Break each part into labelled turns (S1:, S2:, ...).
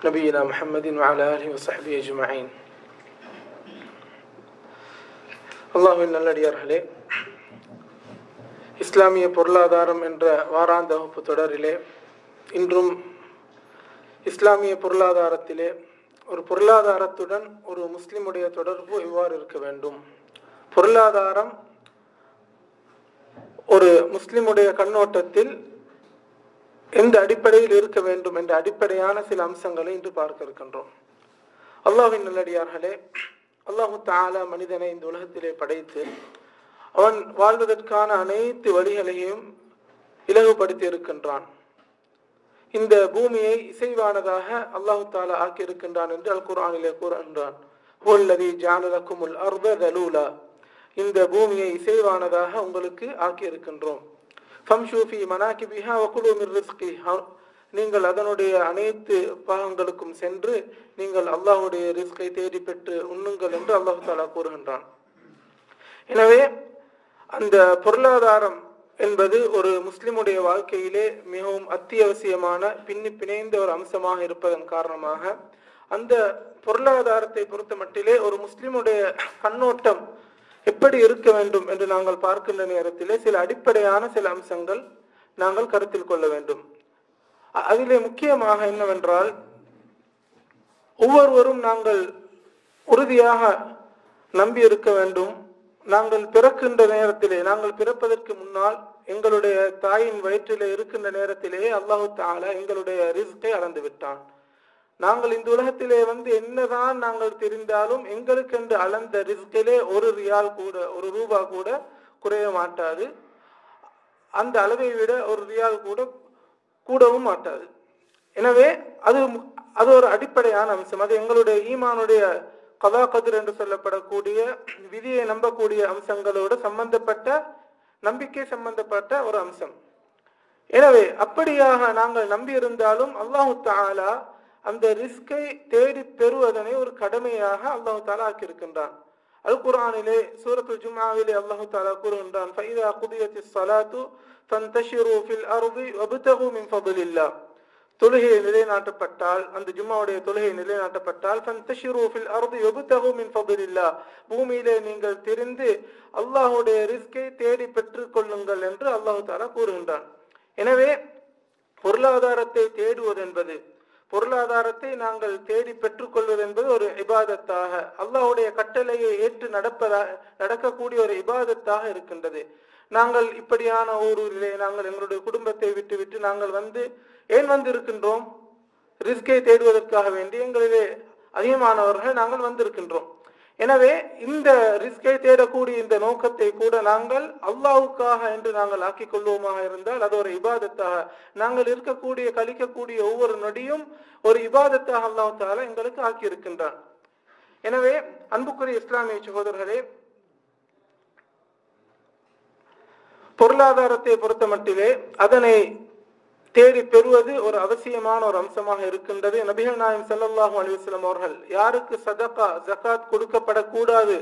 S1: நபியினா முஹம்மதின் வஅலா ஆலிஹி வஸஹ்பிஹி அஜ்மஈன். அல்லாஹ்வின் நல்லடியார்களே, இஸ்லாமிய பொருளாதாரம் என்ற வாராந்த வகுப்பு தொடரிலே இன்றும் இஸ்லாமிய பொருளாதாரத்திலே ஒரு பொருளாதாரத்துடன் ஒரு முஸ்லிமுடைய தொடர்பு எவ்வாறு இருக்க வேண்டும், பொருளாதாரம் ஒரு முஸ்லிமுடைய கண்ணோட்டத்தில் எந்த அடிப்படையில் இருக்க வேண்டும் என்ற அடிப்படையான சில அம்சங்களை இன்று பார்க்க இருக்கின்றோம். அல்லாஹ்வின் நல்லடியார்களே, அல்லாஹு தஆலா மனிதனை இந்த உலகத்திலே படைத்து அவன் வாழ்வதற்கான அனைத்து வழிகளையும் இலகுபடுத்தி இருக்கின்றான். இந்த பூமியை இசைவானதாக அல்லாஹு தஆலா ஆக்கி இருக்கின்றான் என்று அல் குர்ஆனிலே கூறுகின்றான். ஹுவல்லதீ ஜஅல லக்குமுல் அர்த தலூலா, இந்த பூமியை இசைவானதாக உங்களுக்கு ஆக்கி இருக்கின்றோம். ஃபம்ஷூ ஃபீ மனாகிபிஹா வகுலூ மின் ரிஸ்கிஹா, நீங்கள் அதனுடைய அனைத்து பாகங்களுக்கும் சென்று நீங்கள் அல்லாஹ்வுடைய ரிஸ்கை தேடி பெற்று உண்ணுங்கள் என்று அல்லாஹ் தஆலா கூறுகின்றான். எனவே அந்த பொருளாதாரம் என்பது ஒரு முஸ்லிமுடைய வாழ்க்கையிலே மிகவும் அத்தியாவசியமான பின்னி பிணைந்த ஒரு அம்சமாக இருப்பதன் காரணமாக அந்த பொருளாதாரத்தை பொறுத்த மட்டிலே ஒரு முஸ்லிமுடைய கண்ணோட்டம் எப்படி இருக்க வேண்டும் என்று நாங்கள் பார்க்கின்ற நேரத்திலே சில அடிப்படையான சில அம்சங்கள் நாங்கள் கருத்தில் கொள்ள வேண்டும். அதிலே முக்கியமாக என்னவென்றால், ஒவ்வொருவரும் நாங்கள் உறுதியாக நம்பி இருக்க வேண்டும். நாங்கள் பிறக்கின்ற நேரத்திலே, நாங்கள் பிறப்பதற்கு முன்னால் எங்களுடைய தாயின் வயிற்றிலே இருக்கின்ற நேரத்திலே அல்லாஹு தஆலா எங்களுடைய ரிஸ்கை அளந்து விட்டான். நாங்கள் இந்த உலகத்திலே என்னதான் நாங்கள் தெரிந்தாலும் எங்களுக்கென்று அளந்த ரிஸ்கிலே ஒரு ரியால் கூட, ஒரு ரூபா கூட குறைய மாட்டாது. அந்த அளவை விட ஒரு ரியால் கூட கூடவும் மாட்டாது. எனவே அது ஒரு அடிப்படையான அம்சம். அது எங்களுடைய ஈமானுடைய கதா கதிர் என்று சொல்லப்படக்கூடிய விதியை நம்பக்கூடிய அம்சங்களோடு சம்பந்தப்பட்ட, நம்பிக்கை சம்பந்தப்பட்ட ஒரு அம்சம். எனவே அப்படியாக நாங்கள் நம்பி இருந்தாலும் அல்லாஹு தஆலா அந்த ரிஸ்கை தேடி பெறுவதனை ஒரு கடமையாக அல்லாஹு தஆலா ஆக்கியிருக்கின்றான். அல் குர்ஆனிலே சூரத்துல் ஜும்ஆவிலே அல்லாஹு தஆலா கூறுகின்றான், ஃபஇதா குதியத்திஸ் ஸலாத்து ஃபன்தஷிரு ஃபில் அர்தி வப்தகு மின் ஃபضலில்லாஹ், தொழுகை நிலைநாட்டப்பட்டால், அந்த ஜும்மாவுடைய தொழுகை நிலைநாட்டப்பட்டால், ஃபன்தஷிரு ஃபில் அர்தி வப்தகு மின் ஃபضலில்லாஹ், பூமியிலே நீங்கள் திரிந்து அல்லாஹ்வுடைய ரிஸ்கை தேடி பெற்றுக் கொள்ளுங்கள் என்று அல்லாஹு தஆலா கூறுகின்றான். எனவே பொருளாதாரத்தை தேடுவது என்பது, பொருளாதாரத்தை நாங்கள் தேடி பெற்றுக்கொள்வது என்பது ஒரு இபாதத்தாக, அல்லாஹ்வுடைய கட்டளையை ஏற்று நடக்கக்கூடிய ஒரு இபாதத்தாக இருக்கின்றது. நாங்கள் இப்படியான ஊரிலே நாங்கள் எங்களுடைய குடும்பத்தை விட்டு நாங்கள் ஏன் இருக்கின்றோம்? ரிஸ்கை தேடுவதற்காக வேண்டி எங்களிலே அதிகமானவர்கள் நாங்கள் வந்திருக்கின்றோம். எனவே இந்த ரிஸ்கை தேடக்கூடிய இந்த நோக்கத்தை கூட நாங்கள் அல்லாஹ்வுக்காக என்று நாங்கள் ஆக்கிக் கொள்வோமாக இருந்தால் அது ஒரு இபாதத்தாக, நாங்கள் கழிக்கக்கூடிய ஒவ்வொரு நொடியும் ஒரு இபாதத்தாக அல்லாஹ் தஆலா எங்களுக்கு ஆக்கி இருக்கின்றான். எனவே அன்புக்குரிய இஸ்லாமிய சகோதரர்களே, பொருளாதாரத்தை பொறுத்த மட்டிலே அதனை தேடி பெறுவது ஒரு அவசியமான ஒரு அம்சமாக இருக்கின்றது. நபிகள் நாயகம் ஸல்லல்லாஹு அலைஹி வஸல்லம் அவர்கள் யாருக்கு சதகா, ஜகாத் கொடுக்கப்படக்கூடாது,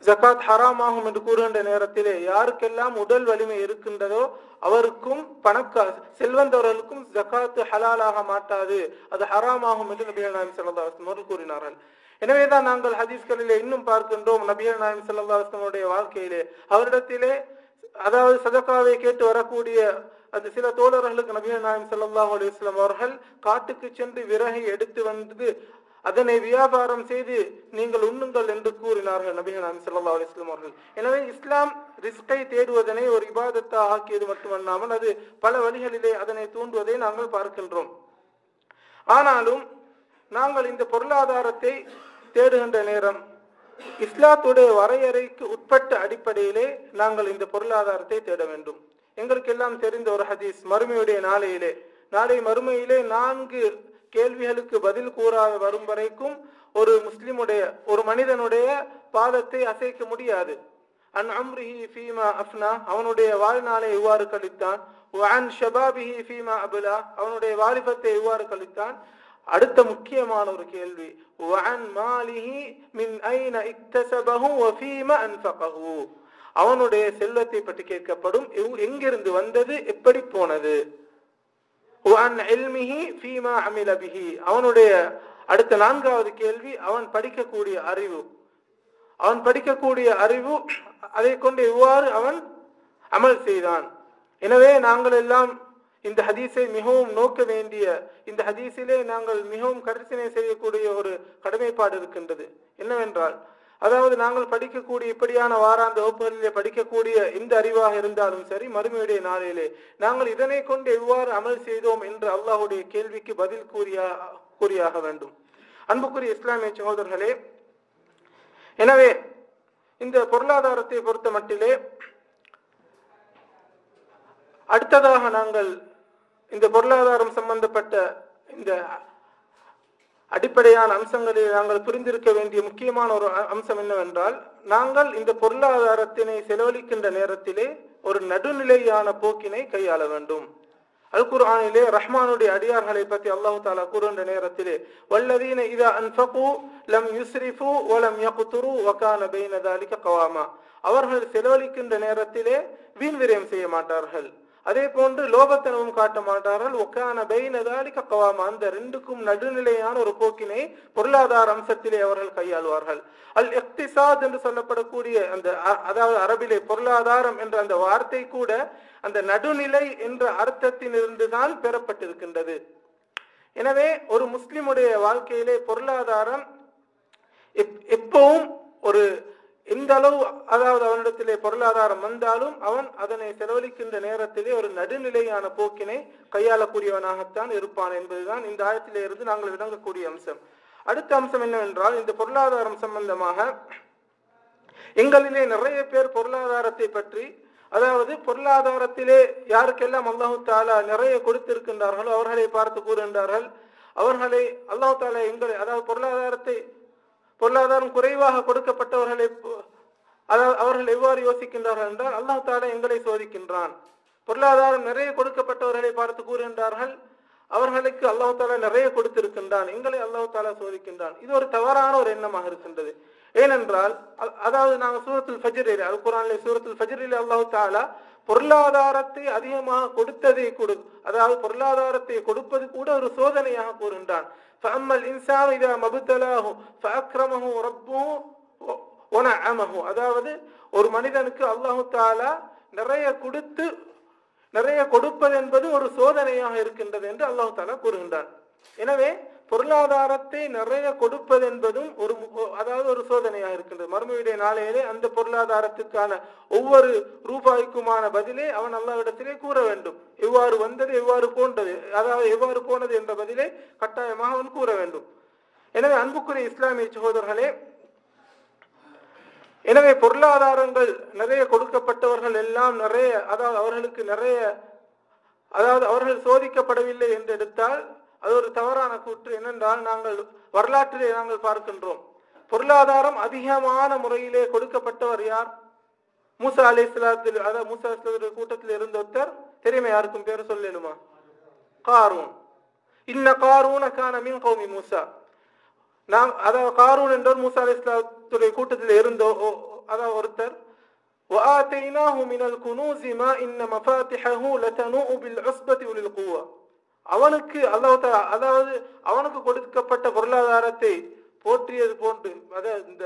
S1: ஜகாத் ஹராமாகும் என்று கூறுகின்ற நேரத்திலே யாருக்கெல்லாம் உடல் வலிமை இருக்கின்றதோ அவருக்கும் செல்வந்தவர்களுக்கும் ஜகாத் ஹலாலாக மாட்டாது, அது ஹராமாகும் என்று நபிகள் நாயகம் ஸல்லல்லாஹு அலைஹி வஸல்லம் அவர்கள் கூறினார்கள். எனவேதான் நாங்கள் ஹதீஸ்களிலே இன்னும் பார்க்கின்றோம், நபிகள் நாயகம் ஸல்லல்லாஹு அலைஹி வஸல்லம் வாழ்க்கையிலே அவரிடத்திலே அதாவது சதகாவை கேட்டு வரக்கூடிய அந்த சில தோழர்களுக்கு நபிகள் நாயகம் ஸல்லல்லாஹு அலைஹி வஸல்லம் அவர்கள் காட்டுக்கு சென்று விறகை எடுத்து அதனை வியாபாரம் செய்து நீங்கள் உண்ணுங்கள் என்று கூறினார்கள் நபிகள் நாயகம் ஸல்லல்லாஹு அலைஹி வஸல்லம் அவர்கள். எனவே இஸ்லாம் ரிஸ்கை தேடுவதனை ஒரு இபாதத்தாக ஆக்கியது மட்டுமல்லாமல் அது பல வழிகளிலே அதனை தூண்டுவதை நாங்கள் பார்க்கின்றோம். ஆனாலும் நாங்கள் இந்த பொருளாதாரத்தை தேடுகின்ற நேரம் இஸ்லாத்துடைய வரையறைக்கு உட்பட்ட அடிப்படையிலே நாங்கள் இந்த பொருளாதாரத்தை தேட வேண்டும். எங்களுக்கு எல்லாம் தெரிந்த ஒரு ஹதீஸ், மறுமையுடைய நாளை மறுமையிலே 4 கேள்விகளுக்கு பதில் கூறாத வரும் வரைக்கும் ஒரு முஸ்லிமுடைய, ஒரு மனிதனுடைய பாதத்தை அசைக்க முடியாது. அன் அம்ரிஹி ஃபீமா அஃப்னா, அவனுடைய வாழ்நாளை எவ்வாறு கழித்தான், வஅன் ஷபாபிஹி ஃபீமா அப்லா, அவனுடைய வாலிபத்தை எவ்வாறு கழித்தான். அடுத்த முக்கியமான ஒரு கேள்வி, வஅன் மாலிஹி மின் ஐன இக்தஸபஹு வ ஃபீமா அன்ஃபகஹு, அவனுடைய செல்வத்தை பற்றி கேட்கப்படும், எங்கிருந்து வந்தது, எப்படி போனது. وعن علمه فيما عمل به. அவனுடைய அடுத்த நான்காவது கேள்வி அவன் படிக்கக்கூடிய அறிவு அதை கொண்டு எவ்வாறு அவன் அமல் செய்தான். எனவே நாங்கள் எல்லாம் இந்த ஹதீஸை மிகவும் நோக்க வேண்டிய, இந்த ஹதீஸிலே நாங்கள் மிகவும் கரிசனை செய்யக்கூடிய ஒரு கடமைப்பாடு இருக்கின்றது. என்னவென்றால், அதாவது நாங்கள் படிக்கக்கூடிய இப்படியான வாராந்த வகுப்புகளிலே படிக்கக்கூடிய எந்த அறிவாக இருந்தாலும் சரி, மறுமையுடைய நாளிலே நாங்கள் இதனை கொண்டு எவ்வாறு அமல் செய்தோம் என்று அல்லாஹுடைய கேள்விக்கு பதில் கூறியாக வேண்டும். அன்புக்குரிய இஸ்லாமிய சகோதரர்களே, எனவே இந்த பொருளாதாரத்தை பொறுத்த மட்டிலே அடுத்ததாக நாங்கள் இந்த பொருளாதாரம் சம்பந்தப்பட்ட இந்த அடிப்படையான அம்சங்களில் நாங்கள் புரிந்திருக்க வேண்டிய முக்கியமான ஒரு அம்சம் என்னவென்றால், நாங்கள் இந்த பொருளாதாரத்தினை செலவழிக்கின்ற நேரத்திலே ஒரு நடுநிலையான போக்கினை கையாள வேண்டும். அல் குர்ஆனிலே ரஹ்மானுடைய அடியார்களை பற்றி அல்லாஹ் தஆலா கூறுகின்ற நேரத்திலே, வல்லதீன இதா அன்ஃபகு லம் யுஸ்ரிஃபு வ லம் யக்துரு வ கான பைன ذلك கவாமா. அவர்கள் செலவழிக்கின்ற நேரத்திலே வீண் விரயம் செய்ய மாட்டார்கள், அதே போன்று லோபத்தனமும் காட்ட மாட்டார்கள். ஒக்கான பைன ذلك கவாமா. அந்த ரெண்டுக்கும் நடுநிலையான ஒரு போக்கினை பொருளாதார அம்சத்திலே அவர்கள் கையாளுவார்கள். அல் இக்திசாத் என்று சொல்லப்படக்கூடிய அந்த, அதாவது அரபிலே பொருளாதாரம் என்ற அந்த வார்த்தை கூட அந்த நடுநிலை என்ற அர்த்தத்திலிருந்து தான் பெறப்பட்டிருக்கின்றது. எனவே ஒரு முஸ்லிமுடைய வாழ்க்கையிலே பொருளாதாரம் எப்பவும் ஒரு எந்த அளவு, அதாவது அவனிடத்திலே பொருளாதாரம் வந்தாலும் அவன் அதனை செலவழிக்கின்ற நேரத்திலே ஒரு நடுநிலையான போக்கினை கையாளக்கூடியவனாகத்தான் இருப்பான் என்பதுதான் இந்த ஆயத்திலே இருந்து நாங்கள் விளங்கக்கூடிய அம்சம். அடுத்த அம்சம் என்னவென்றால், இந்த பொருளாதாரம் சம்பந்தமாக எங்களிலே நிறைய பேர் பொருளாதாரத்தை பற்றி, அதாவது பொருளாதாரத்திலே யாருக்கெல்லாம் அல்லாஹு தாலா நிறைய கொடுத்திருக்கின்றார்களோ அவர்களை பார்த்து கூறுகின்றார்கள், அவர்களை அல்லாஹு தாலா எங்களை, அதாவது பொருளாதாரம் குறைவாக கொடுக்கப்பட்டவர்களை, அதாவது அவர்கள் எவ்வாறு யோசிக்கின்றார்கள் என்றால், அல்லாஹு தாலா எங்களை சோதிக்கின்றான். பொருளாதாரம் நிறைய கொடுக்கப்பட்டவர்களை பார்த்து கூறுகின்றார்கள், அவர்களுக்கு அல்லாஹு தாலா நிறைய கொடுத்திருக்கின்றான், எங்களை அல்லாஹு தாலா சோதிக்கின்றான். இது ஒரு தவறான ஒரு எண்ணமாக இருக்கின்றது. ஏனென்றால், அதாவது நாங்கள் சூரத்துல் ஃபஜ்ரிலே, அல் குர்ஆனிலே சூரத்துல் ஃபஜ்ரிலே அல்லாஹு தாலா பொருளாதாரத்தை அதிகமாக கொடுத்ததை அதாவது பொருளாதாரத்தை கொடுப்பது கூட ஒரு சோதனையாக கூறுகின்றான். فَأَمَّا الْإِنسَانُ إِذَا مَا ابْتَلَاهُ فَأَكْرَمَهُ رَبُّهُ وَنَعَّمَهُ. அதாவது ஒரு மனிதனுக்கு அல்லாஹு தாலா நிறைய கொடுப்பது என்பது ஒரு சோதனையாக இருக்கின்றது என்று அல்லாஹு தாலா கூறுகின்றான். எனவே பொருளாதாரத்தை நிறைய கொடுப்பது என்பதும் ஒரு சோதனையாக இருக்கின்றது. மறுமையுடைய நாளையிலே அந்த பொருளாதாரத்துக்கான ஒவ்வொரு ரூபாய்க்குமான பதிலே அவன் அல்லாஹ்விடத்திலே கூற வேண்டும். எவ்வாறு வந்தது, எவ்வாறு போன்றது, அதாவது எவ்வாறு போனது என்ற பதிலே கட்டாயமாக அவன் கூற வேண்டும். எனவே அன்புக்குரிய இஸ்லாமிய சகோதரர்களே, எனவே பொருளாதாரங்கள் நிறைய கொடுக்கப்பட்டவர்கள் எல்லாம் நிறைய, அதாவது அவர்களுக்கு நிறைய, அதாவது அவர்கள் சோதிக்கப்படவில்லை என்று எடுத்தால் அது ஒரு தவறான கூற்று. என்னென்றால், நாங்கள் வரலாற்றிலே நாங்கள் பார்க்கின்றோம், பொருளாதாரம் அதிகமான முறையிலே கொடுக்கப்பட்டவர் யார்? மூசா அலைஹிஸ்ஸலாத்தில், அதாவது மூசா அலைஹிஸ்ஸலாத்துடைய கூட்டத்தில் இருந்த ஒருத்தர் தெரியுமா? யாருக்கும் பேர் சொல்லணுமா? காரூன். இன்ன காரூன கான மின் கௌமி மூசா. அதாவது காரூன் என்றவர் மூசா அலைஹிஸ்ஸலாத்துடைய கூட்டத்தில் இருந்த அதாவது ஒருத்தர். وآتيناه من الكنوز ما إن مفاتحه لتنوء بالعصبة أولي القوة. அவனுக்கு அல்லாஹ் தஆலா, அதாவது அவனுக்கு கொடுக்கப்பட்ட பொருளாதாரத்தை போற்றியது போன்று, அதாவது இந்த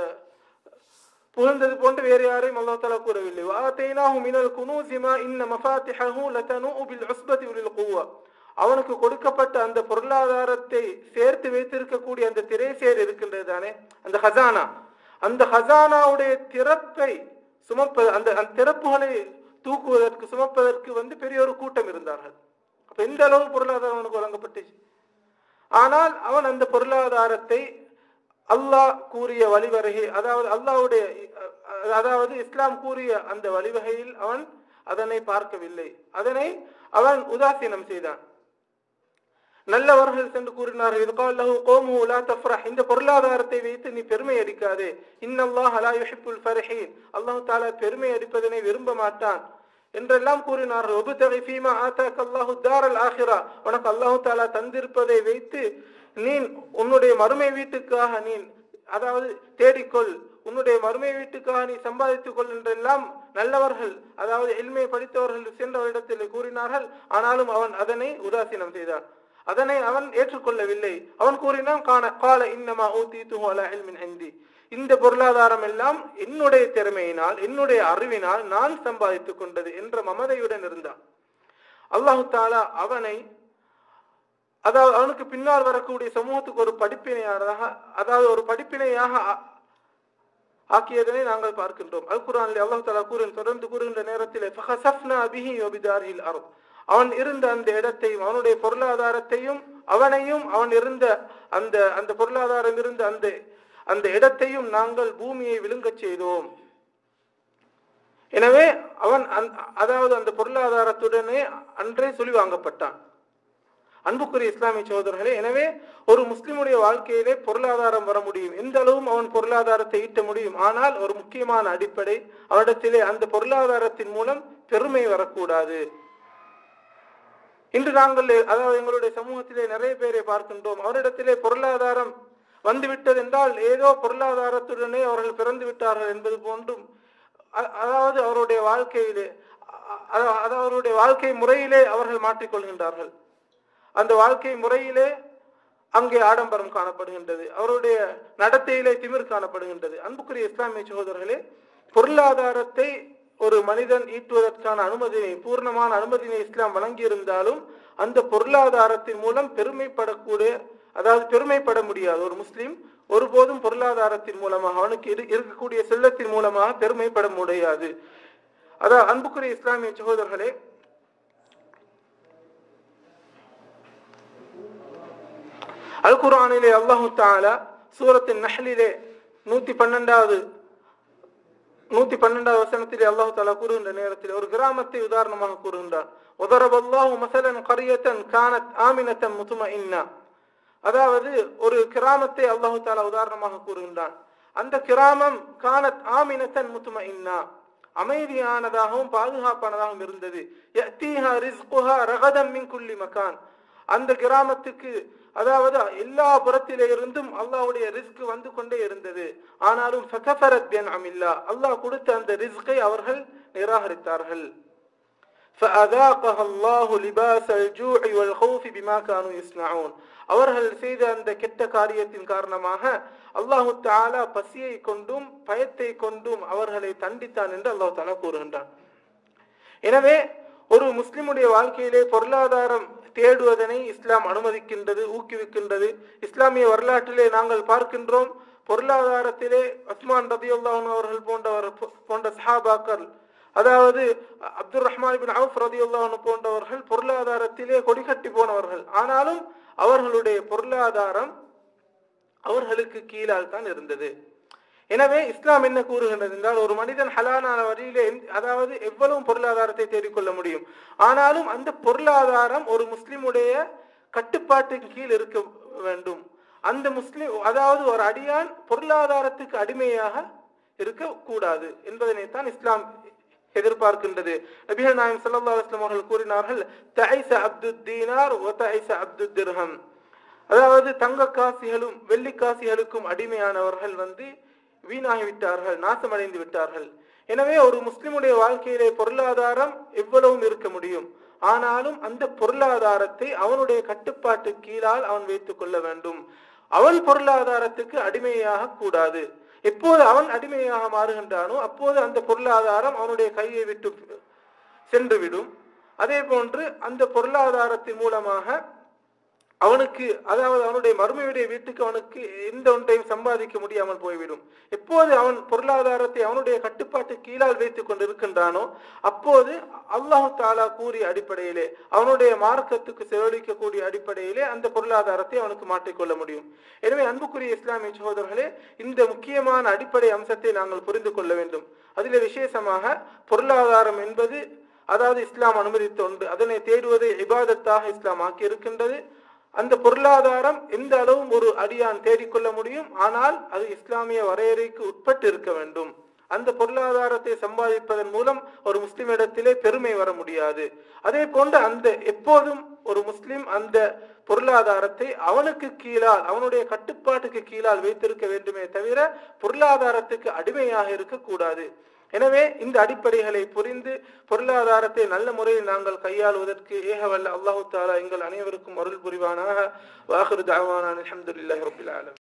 S1: புகழ்ந்தது போன்று வேறு யாரையும் அல்லாஹ் தஆலா கூறவில்லை. وآتيناه من الكنوز ما إن مفاتحه لتنوء بالعصبة أولي القوة. அவனுக்கு கொடுக்கப்பட்ட அந்த பொருளாதாரத்தை சேர்த்து வைத்திருக்கக்கூடிய அந்த திரைசேர் இருக்கின்றது தானே, அந்த ஹசானா, அந்த ஹசானாவுடைய திறப்பை சுமப்பது, அந்த திறப்புகளை தூக்குவதற்கு சுமப்பதற்கு பெரிய ஒரு கூட்டம் இருந்தார்கள். அப்ப எந்த அளவு பொருளாதாரம் அவனுக்கு வழங்கப்பட்டுச்சு. ஆனால் அவன் அந்த பொருளாதாரத்தை அல்லாஹ் கூறிய வழிவகை, அதாவது அல்லாஹ்வுடைய, அதாவது இஸ்லாம் கூறிய அந்த வழிவகையில் அவன் அதனை பார்க்கவில்லை, அதனை அவன் உதாசீனம் செய்தான். நல்லவர்கள் சென்று கூறினார்கள், இந்த பொருளாதாரத்தை வைத்து நீ பெருமை அடிக்காதே, இன்னல்லாஹ லா யுஹிப்புல் ஃபரிஹீன், அல்லாஹ் தஆலா பெருமை அடிப்பதனை விரும்ப மாட்டான் என்றெல்லாம் கூறினார்கள். வபுதகி ஃபீமா ஆதாக அல்லாஹு தாரல் ஆகிரா, உனக்கு அல்லாஹ் தஆலா தந்திருப்பதை வைத்து நீ உன்னுடைய மறுமை வீட்டுக்காக நீ, அதாவது தேடிக்கொள், உன்னுடைய மறுமை வீட்டுக்காக நீ சம்பாதித்துக் கொள் என்றெல்லாம் நல்லவர்கள், அதாவது இல்மை படித்தவர்கள் சென்ற இடத்தில் கூறினார்கள். ஆனாலும் அவன் அதனை உதாசீனம் செய்தான், அதனை அவன் ஏற்றுக்கொள்ளவில்லை. அவன் கூறினான், கால இன்னமா ஊதீதுஹு அலா இல்மின் இன்தி, இந்த பொருளாதாரம் எல்லாம் என்னுடைய திறமையினால் என்னுடைய அறிவினால் நான் சம்பாதித்துக் கொண்டது என்ற மமதையுடன் இருந்தான். அல்லாஹு தஆலா அவனை, அதாவது அவனுக்கு பின்னால் வரக்கூடிய சமூகத்துக்கு ஒரு படிப்பினையாக, அதாவது ஒரு படிப்பினையாக ஆக்கியதனை நாங்கள் பார்க்கின்றோம். அல் குர்ஆனில் அல்லாஹ் தஆலா தொடர்ந்து கூறுகின்ற நேரத்தில் ஃபஹஸஃப்னா பிஹி வபிதாரில் அர்த், அவன் இருந்த அந்த இடத்தையும் அவனுடைய பொருளாதாரத்தையும் அவனையும் அவன் இருந்த அந்த பொருளாதாரம் இருந்த அந்த இடத்தையும் நாங்கள் பூமியை விழுங்கச் செய்தோம். எனவே அவன் அதாவது அந்த பொருளாதாரத்துடனே அன்றே சொல்லி வாங்கப்பட்டான். அன்புக்குரிய இஸ்லாமிய சகோதரர்களே, எனவே ஒரு முஸ்லிமுடைய வாழ்க்கையிலே பொருளாதாரம் வர முடியும், எந்த அளவும் அவன் பொருளாதாரத்தை ஈட்ட முடியும். ஆனால் ஒரு முக்கியமான அடிப்படை, அவரிடத்திலே அந்த பொருளாதாரத்தின் மூலம் பெருமை வரக்கூடாது. இன்று நாங்கள், அதாவது எங்களுடைய சமூகத்திலே நிறைய பேரை பார்க்கின்றோம், அவரிடத்திலே பொருளாதாரம் வந்துவிட்டது என்றால் ஏதோ பொருளாதாரத்துடனே அவர்கள் பிறந்து விட்டார்கள் என்பது போன்றும், அதாவது அவருடைய வாழ்க்கையிலே, அதாவது அவருடைய வாழ்க்கை முறையிலே அவர்கள் மாற்றிக்கொள்கின்றார்கள். அந்த வாழ்க்கை முறையிலே அங்கே ஆடம்பரம் காணப்படுகின்றது, அவருடைய நடத்தையிலே திமிர் காணப்படுகின்றது. அன்புக்குரிய இஸ்லாமிய சகோதரர்களே, பொருளாதாரத்தை ஒரு மனிதன் ஈட்டுவதற்கான அனுமதியை, பூர்ணமான அனுமதியை இஸ்லாம் வழங்கியிருந்தாலும் அந்த பொருளாதாரத்தின் மூலம் பெருமைப்படக்கூடிய, அதாவது பெருமைப்பட முடியாது. ஒரு முஸ்லிம் ஒருபோதும் பொருளாதாரத்தின் மூலமாக, அவனுக்கு இருக்கக்கூடிய செல்வத்தின் மூலமாக பெருமைப்பட முடியாது. அதாவது அன்புக்குரிய இஸ்லாமிய சகோதரர்களே, அல் குர்ஆனிலே அல்லாஹு தஆலா சூரத்தின் நஹ்லிலே 112வது வசனத்திலே அல்லாஹு தஆலா கூறுகின்ற நேரத்தில் ஒரு கிராமத்தை உதாரணமாக கூறுகின்றார். வதரபல்லாஹு மஸலன் கரியத்தன் கானத் ஆமினத்தன் முத்மஇன்னா, அதாவது ஒரு கிராமத்தை அல்லாஹு தஆலா உதாரணமாக கூறுகின்றான். அந்த கிராமம் கானத் ஆமினத்தன் முத்மஇன்னா, அமைதியானதாகவும் பாதுகாப்பானதாகவும் இருந்தது. யஅதீஹா ரிஸ்குஹா ரகதம் மின் குல்லி மகான், அந்த கிராமத்துக்கு, அதாவது எல்லா புறத்திலே இருந்தும் அல்லாஹ்வுடைய ரிஸ்க் வந்து கொண்டே இருந்தது. ஆனாலும் ஃபகஃபரத் பிஅன்அமில்லா, அல்லாஹ் கொடுத்த அந்த ரிஸ்கை அவர்கள் நிராகரித்தார்கள். فأذاقها الله لباس الجوع والخوف بما كانوا يصنعون, அவர்கள் செய்த அந்த கெட்ட காரியத்தின் காரணமாக அல்லாஹ் தஆலா பசியை கொண்டும் பயத்தை கொண்டும் அவர்களை தண்டித்தான் என்று அல்லாஹ் தஆலா கூறுகின்றான். எனவே ஒரு முஸ்லிமுடைய வாழ்க்கையிலே பொருளாதாரம் தேடுவதனை இஸ்லாம் அனுமதிக்கின்றது, ஊக்குவிக்கின்றது. இஸ்லாமிய வரலாற்றிலே நாங்கள் பார்க்கின்றோம், பொருளாதாரத்திலே உஸ்மான் ரலியல்லாஹு அன்ஹு அவர்கள் போன்ற சஹாபாக்கள், அதாவது அப்துர் ரஹ்மான் இப்னு அவுஃப் ரலியல்லாஹு அன்ஹு போன்றவர்கள் பொருளாதாரத்திலே கொடிகட்டி போனவர்கள். ஆனாலும் அவர்களுடைய பொருளாதாரம் அவர்களுக்கு கீழால் தான் இருந்தது. எனவே இஸ்லாம் என்ன கூறுகின்றது என்றால், ஒரு மனிதன் ஹலாலான வழியிலே, அதாவது எவ்வளவு பொருளாதாரத்தை தேடிக்கொள்ள முடியும், ஆனாலும் அந்த பொருளாதாரம் ஒரு முஸ்லிமுடைய கட்டுப்பாட்டின் கீழ் இருக்க வேண்டும். அந்த முஸ்லிம், அதாவது ஒரு அடியான் பொருளாதாரத்துக்கு அடிமையாக இருக்கக்கூடாது என்பதனைத்தான் இஸ்லாம் எதிர்பார்க்கின்றது. நபிகள் நாயகம் ஸல்லல்லாஹு அலைஹி வஸல்லம் அவர்கள் கூறினார்கள், தஐஸ அப்துத் தீனார் வ தஐஸ அப்துத் திர்ஹம், அதாவது தங்க காசிகளும் வெள்ளி காசிகளுக்கும் அடிமையானவர்கள் வீணாகிவிட்டார்கள், நாசமடைந்து விட்டார்கள். எனவே ஒரு முஸ்லிமுடைய வாழ்க்கையிலே பொருளாதாரம் எவ்வளவும் இருக்க முடியும், ஆனாலும் அந்த பொருளாதாரத்தை அவனுடைய கட்டுப்பாட்டு கீழால் அவன் வைத்துக் கொள்ள வேண்டும். அவன் பொருளாதாரத்துக்கு அடிமையாக கூடாது. எப்போது அவன் அடிமையாக மாறுகின்றானோ அப்போது அந்த பொருளாதாரம் அவனுடைய கையை விட்டு சென்றுவிடும். அதே போன்று அந்த பொருளாதாரத்தின் மூலமாக அவனுக்கு, அதாவது அவனுடைய மறுமையுடைய வீட்டுக்கு அவனுக்கு எந்த ஒன்றையும் சம்பாதிக்க முடியாமல் போய்விடும். எப்போது அவன் பொருளாதாரத்தை அவனுடைய கட்டுப்பாட்டு கீழால் வைத்துக் கொண்டு இருக்கின்றானோ அப்போது அல்லாஹ் தஆலா கூறிய அடிப்படையிலே, அவனுடைய மார்க்கத்துக்கு செலவழிக்கக்கூடிய அடிப்படையிலே அந்த பொருளாதாரத்தை அவனுக்கு மாற்றிக்கொள்ள முடியும். எனவே அன்புக்குரிய இஸ்லாமிய சகோதரர்களே, இந்த முக்கியமான அடிப்படை அம்சத்தை நாங்கள் புரிந்து கொள்ள வேண்டும். அதிலே விசேஷமாக பொருளாதாரம் என்பது, அதாவது இஸ்லாம் அனுமதித்த ஒன்று, அதனை தேடுவதை இபாதத்தாக இஸ்லாம் ஆக்கி இருக்கின்றது. அந்த பொருளாதாரம் எந்த அளவும் ஒரு அடியான் தேடிக்கொள்ள முடியும், ஆனால் அது இஸ்லாமிய வரையறைக்கு உட்பட்டு இருக்க வேண்டும். அந்த பொருளாதாரத்தை சம்பாதிப்பதன் மூலம் ஒரு முஸ்லிமிடத்திலே பெருமை வர முடியாது. அதே போன்று அந்த எப்போதும் ஒரு முஸ்லிம் அந்த பொருளாதாரத்தை அவனுக்கு கீழால், அவனுடைய கட்டுப்பாட்டுக்கு கீழால் வைத்திருக்க வேண்டுமே தவிர பொருளாதாரத்துக்கு அடிமையாக இருக்கக்கூடாது. எனவே இந்த அடிப்படைகளை புரிந்து பொருளாதாரத்தை நல்ல முறையில் நாங்கள் கையாளுவதற்கு ஏகவல்ல அல்லாஹு தஆலா எங்கள் அனைவருக்கும் அருள் புரிவானாக. வாஹிரு தஅவானா அல்ஹம்துலில்லாஹி ரப்பில் ஆலமீன்.